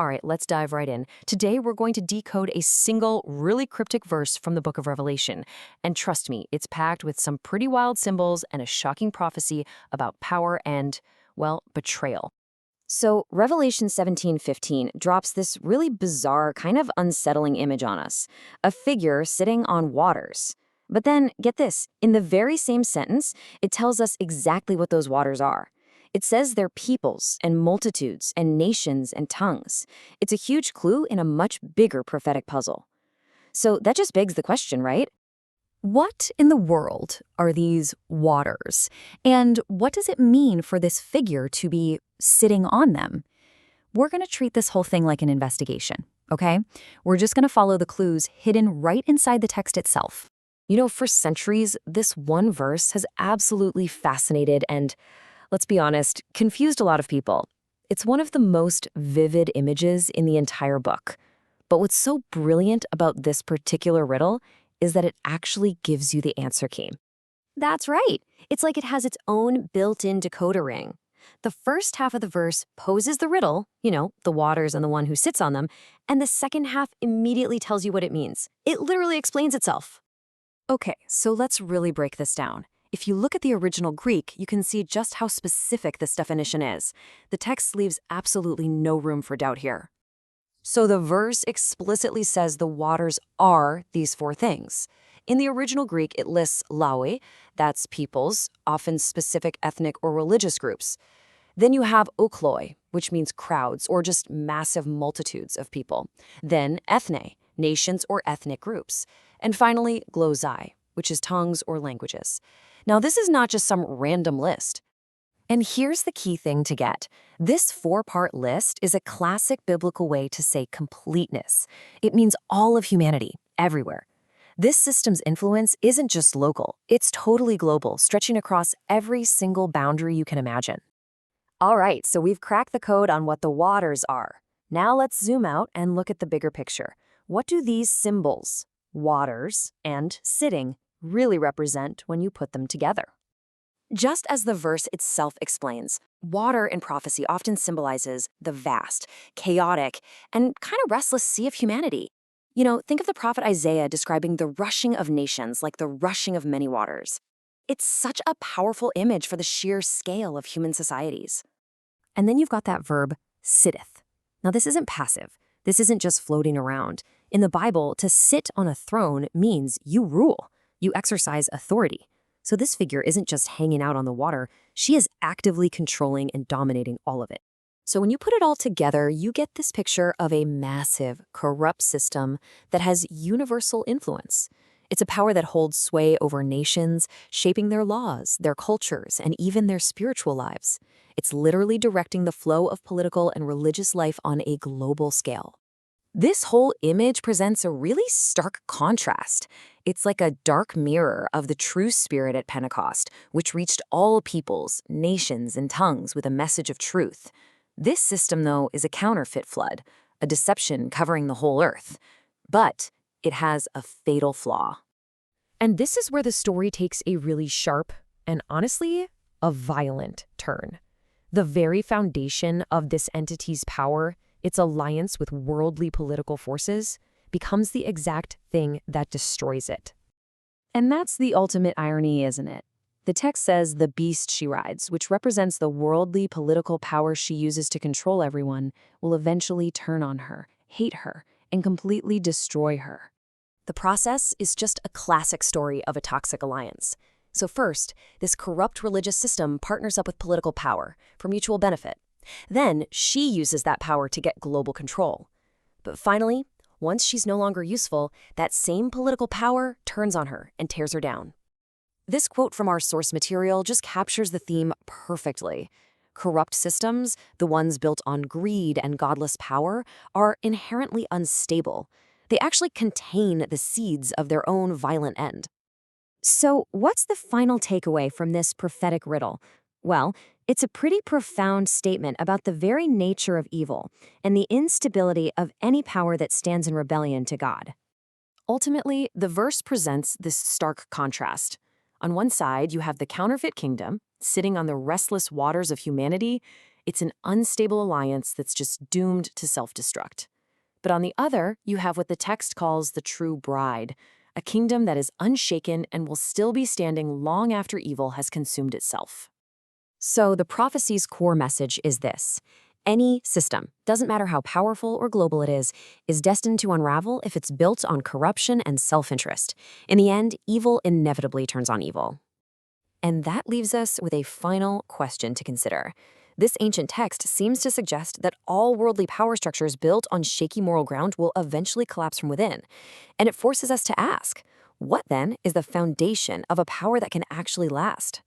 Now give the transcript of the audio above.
All right, let's dive right in. Today, we're going to decode a single, really cryptic verse from the book of Revelation. And trust me, it's packed with some pretty wild symbols and a shocking prophecy about power and, well, betrayal. So, Revelation 17:15 drops this really bizarre, kind of unsettling image on us, a figure sitting on waters. But then, get this, in the very same sentence, it tells us exactly what those waters are. It says they're peoples and multitudes and nations and tongues. It's a huge clue in a much bigger prophetic puzzle. So, that just begs the question, right? What in the world are these waters? And what does it mean for this figure to be sitting on them? We're going to treat this whole thing like an investigation, okay? We're just going to follow the clues hidden right inside the text itself. You know, for centuries, this one verse has absolutely fascinated and, let's be honest, confused a lot of people. It's one of the most vivid images in the entire book. But what's so brilliant about this particular riddle is that it actually gives you the answer key. That's right. It's like it has its own built-in decoder ring. The first half of the verse poses the riddle, the waters and the one who sits on them, and the second half immediately tells you what it means. It literally explains itself. Okay, so let's really break this down. If you look at the original Greek, you can see just how specific this definition is. The text leaves absolutely no room for doubt here. So the verse explicitly says the waters are these four things. In the original Greek, it lists laoi, that's peoples, often specific ethnic or religious groups. Then you have okloi, which means crowds or just massive multitudes of people. Then ethne, nations or ethnic groups. And finally, glosai, which is tongues or languages. Now, this is not just some random list. And here's the key thing to get. This four-part list is a classic biblical way to say completeness. It means all of humanity, everywhere. This system's influence isn't just local, it's totally global, stretching across every single boundary you can imagine. All right, so we've cracked the code on what the waters are. Now let's zoom out and look at the bigger picture. What do these symbols, waters and sitting, really represent when you put them together? Just as the verse itself explains, water in prophecy often symbolizes the vast, chaotic, and kind of restless sea of humanity. Think of the prophet Isaiah describing the rushing of nations like the rushing of many waters. It's such a powerful image for the sheer scale of human societies. And then you've got that verb, sitteth. Now, this isn't passive. This isn't just floating around. In the Bible, to sit on a throne means you rule. You exercise authority. So this figure isn't just hanging out on the water, she is actively controlling and dominating all of it. So when you put it all together, you get this picture of a massive, corrupt system that has universal influence. It's a power that holds sway over nations, shaping their laws, their cultures, and even their spiritual lives. It's literally directing the flow of political and religious life on a global scale. This whole image presents a really stark contrast. It's like a dark mirror of the true spirit at Pentecost, which reached all peoples, nations, and tongues with a message of truth. This system, though, is a counterfeit flood, a deception covering the whole earth. But it has a fatal flaw. And this is where the story takes a really sharp and, honestly, a violent turn. The very foundation of this entity's power, its alliance with worldly political forces, becomes the exact thing that destroys it. And that's the ultimate irony, isn't it? The text says the beast she rides, which represents the worldly political power she uses to control everyone, will eventually turn on her, hate her, and completely destroy her. The process is just a classic story of a toxic alliance. So first, this corrupt religious system partners up with political power for mutual benefit. Then she uses that power to get global control. But finally, once she's no longer useful, that same political power turns on her and tears her down. This quote from our source material just captures the theme perfectly. Corrupt systems, the ones built on greed and godless power, are inherently unstable. They actually contain the seeds of their own violent end. So, what's the final takeaway from this prophetic riddle? Well, it's a pretty profound statement about the very nature of evil and the instability of any power that stands in rebellion to God. Ultimately, the verse presents this stark contrast. On one side, you have the counterfeit kingdom, sitting on the restless waters of humanity. It's an unstable alliance that's just doomed to self-destruct. But on the other, you have what the text calls the true bride, a kingdom that is unshaken and will still be standing long after evil has consumed itself. So the prophecy's core message is this. Any system, doesn't matter how powerful or global it is destined to unravel if it's built on corruption and self-interest. In the end, evil inevitably turns on evil. And that leaves us with a final question to consider. This ancient text seems to suggest that all worldly power structures built on shaky moral ground will eventually collapse from within. And it forces us to ask, what then is the foundation of a power that can actually last?